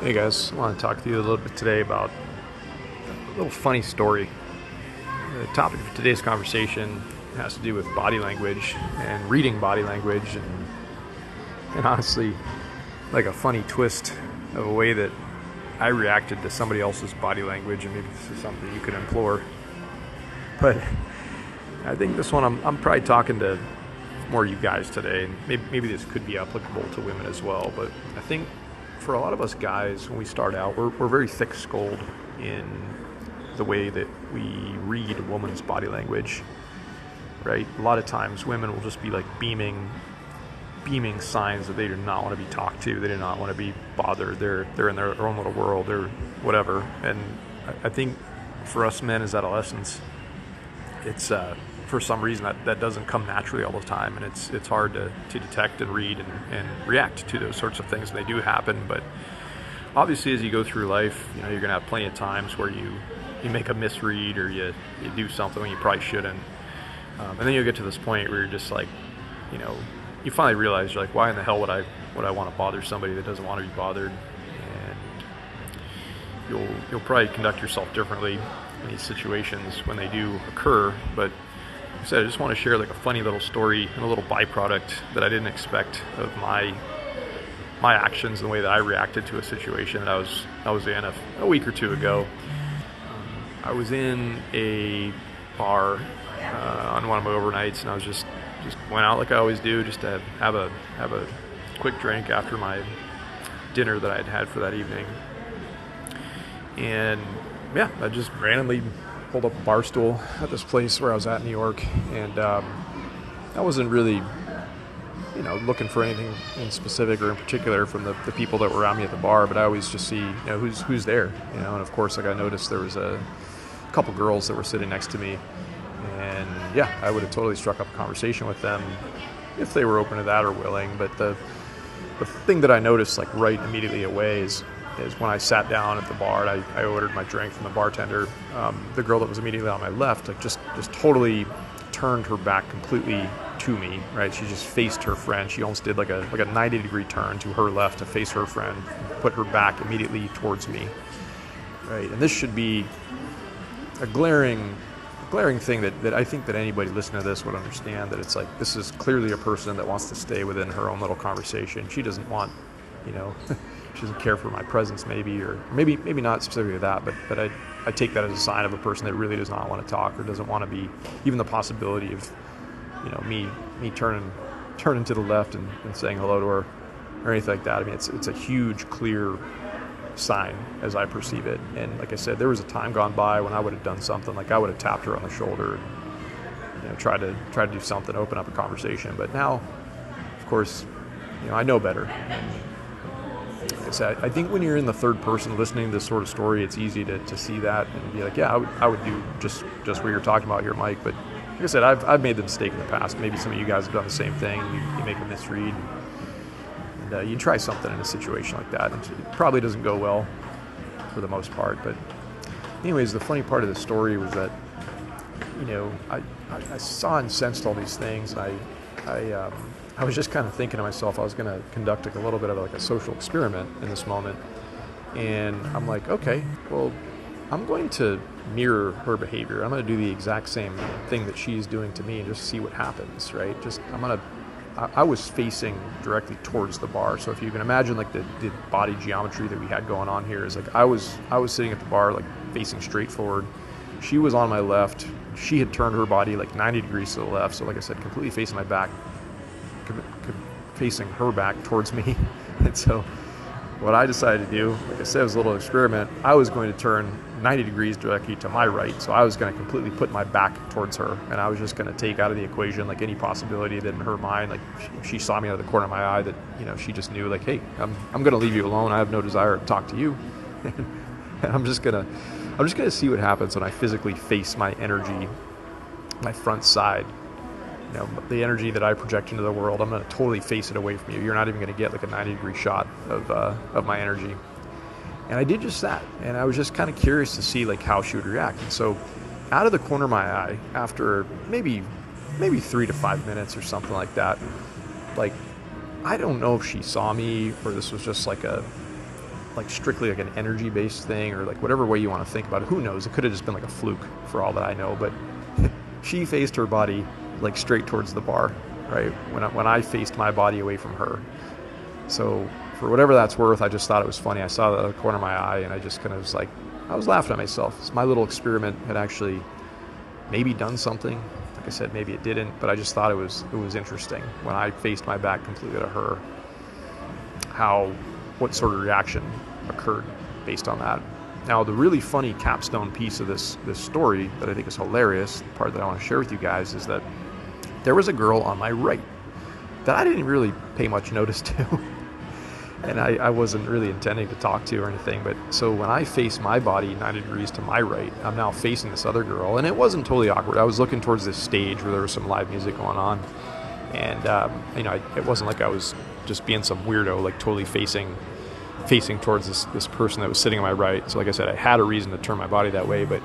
Hey guys, I want to talk to you a little bit today about a little funny story. The topic of today's conversation has to do with body language and reading body language and honestly, like a funny twist of a way that I reacted to somebody else's body language, and maybe this is something you could implore. But I think this one I'm probably talking to more you guys today, and maybe this could be applicable to women as well, but I think for a lot of us guys, when we start out, we're very thick-skulled in the way that we read a woman's body language, right? A lot of times women will just be like beaming signs that they do not want to be talked to. They do not want to be bothered. They're in their own little world or whatever. And I think for us men as adolescents, it's for some reason that doesn't come naturally all the time, and it's hard to detect and read and react to those sorts of things when they do happen. But obviously, as you go through life, you're gonna have plenty of times where you make a misread or you do something when you probably shouldn't, and then you'll get to this point where you're just like, you finally realize you're like, why in the hell would I want to bother somebody that doesn't want to be bothered? And you'll probably conduct yourself differently in these situations when they do occur. But like I said, I just want to share like a funny little story and a little byproduct that I didn't expect of my actions and the way that I reacted to a situation that I was in a week or two ago. I was in a bar on one of my overnights, and I was just went out like I always do, just to have a quick drink after my dinner that I had for that evening. And yeah, I just randomly pulled up a bar stool at this place where I was at in New York, and I wasn't really, looking for anything in specific or in particular from the people that were around me at the bar, but I always just see, who's there, and of course, like I noticed there was a couple girls that were sitting next to me, and yeah, I would have totally struck up a conversation with them if they were open to that or willing. But the thing that I noticed like right immediately away is when I sat down at the bar and I ordered my drink from the bartender, the girl that was immediately on my left, like just totally turned her back completely to me, right? She just faced her friend. She almost did like a 90-degree turn to her left to face her friend, put her back immediately towards me, right? And this should be a glaring thing that I think that anybody listening to this would understand, that it's like, this is clearly a person that wants to stay within her own little conversation. She doesn't want, she doesn't care for my presence maybe, or maybe not specifically that, but I take that as a sign of a person that really does not want to talk or doesn't want to be, even the possibility of, me turning to the left and saying hello to her or anything like that. I mean, it's a huge, clear sign as I perceive it. And like I said, there was a time gone by when I would have done something, like I would have tapped her on the shoulder and try to do something, open up a conversation. But now, of course, I know better. Like I said, I think when you're in the third person listening to this sort of story, it's easy to see that and be like, yeah, I would do just what you're talking about here, Mike. But like I said, I've made the mistake in the past. Maybe some of you guys have done the same thing. You make a misread. You try something in a situation like that, and it probably doesn't go well for the most part. But anyways, the funny part of the story was that, I saw and sensed all these things, and I was just kind of thinking to myself, I was going to conduct like a little bit of like a social experiment in this moment. And I'm like, okay, well, I'm going to mirror her behavior. I'm going to do the exact same thing that she's doing to me and just see what happens, right? I was facing directly towards the bar. So if you can imagine like the body geometry that we had going on here is like I was sitting at the bar like facing straight forward. She was on my left. She had turned her body like 90 degrees to the left. So like I said, completely facing my back, facing her back towards me. And so what I decided to do, like I said, it was a little experiment. I was going to turn 90 degrees directly to my right. So I was going to completely put my back towards her, and I was just going to take out of the equation like any possibility that in her mind, like she saw me out of the corner of my eye, that she just knew like, hey, I'm going to leave you alone. I have no desire to talk to you. And I'm just going to see what happens when I physically face my energy, my front side. The energy that I project into the world, I'm going to totally face it away from you. You're not even going to get like a 90-degree shot of my energy. And I did just that, and I was just kind of curious to see like how she would react. And so, out of the corner of my eye, after maybe 3 to 5 minutes or something like that, like I don't know if she saw me or this was just like a like strictly like an energy based thing, or like whatever way you want to think about it. Who knows? It could have just been like a fluke for all that I know. But she faced her body like straight towards the bar, right? When I faced my body away from her. So for whatever that's worth, I just thought it was funny. I saw that out of the corner of my eye, and I just kind of was like, I was laughing at myself. My little experiment had actually maybe done something. Like I said, maybe it didn't, but I just thought it was interesting when I faced my back completely to her, what sort of reaction occurred based on that. Now, the really funny capstone piece of this story that I think is hilarious, the part that I want to share with you guys, is that there was a girl on my right that I didn't really pay much notice to. And I wasn't really intending to talk to or anything, but so when I face my body 90 degrees to my right, I'm now facing this other girl, and it wasn't totally awkward. I was looking towards this stage where there was some live music going on, and it wasn't like I was just being some weirdo, like totally facing towards this person that was sitting on my right. So like I said, I had a reason to turn my body that way, but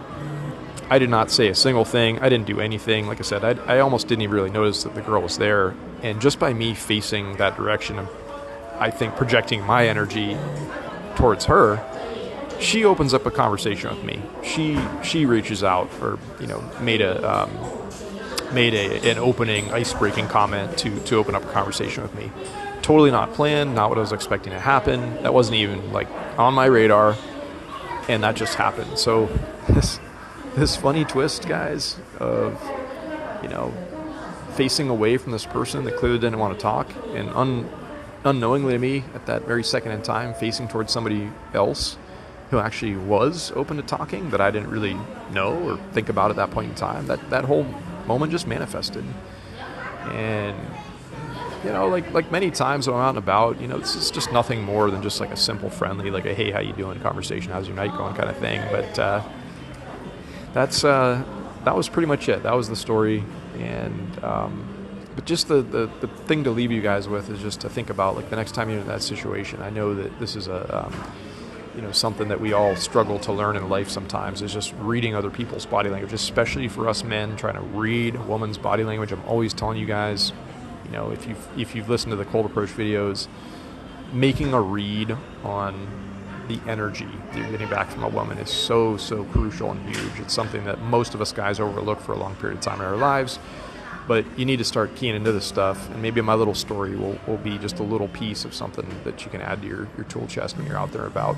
I did not say a single thing. I didn't do anything. Like I said, I almost didn't even really notice that the girl was there, and just by me facing that direction, I think projecting my energy towards her, she opens up a conversation with me. She reaches out, or made an opening, ice-breaking comment to open up a conversation with me. Totally not planned, not what I was expecting to happen. That wasn't even like on my radar, and that just happened. So this funny twist, guys, of facing away from this person that clearly didn't want to talk, and unknowingly to me at that very second in time facing towards somebody else who actually was open to talking that I didn't really know or think about at that point in time. That whole moment just manifested. And like many times when I'm out and about, this is just nothing more than just like a simple friendly, like a hey, how you doing conversation, how's your night going kind of thing. But that was pretty much it. That was the story. And but just the thing to leave you guys with is just to think about, like, the next time you're in that situation. I know that this is something that we all struggle to learn in life sometimes, is just reading other people's body language, especially for us men trying to read a woman's body language. I'm always telling you guys, if you've listened to the cold approach videos, making a read on the energy that you're getting back from a woman is so crucial and huge. It's something that most of us guys overlook for a long period of time in our lives. But you need to start keying into this stuff, and maybe my little story will be just a little piece of something that you can add to your tool chest when you're out there about.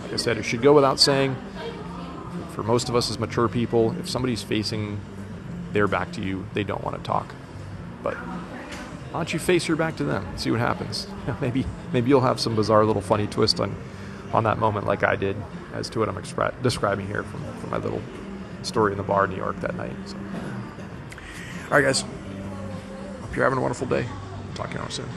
Like I said, it should go without saying, for most of us as mature people, if somebody's facing their back to you, they don't want to talk. But why don't you face your back to them and see what happens? Maybe you'll have some bizarre little funny twist on that moment like I did as to what I'm describing here from my little story in the bar in New York that night. So. All right, guys. Hope you're having a wonderful day. Talk to you all soon.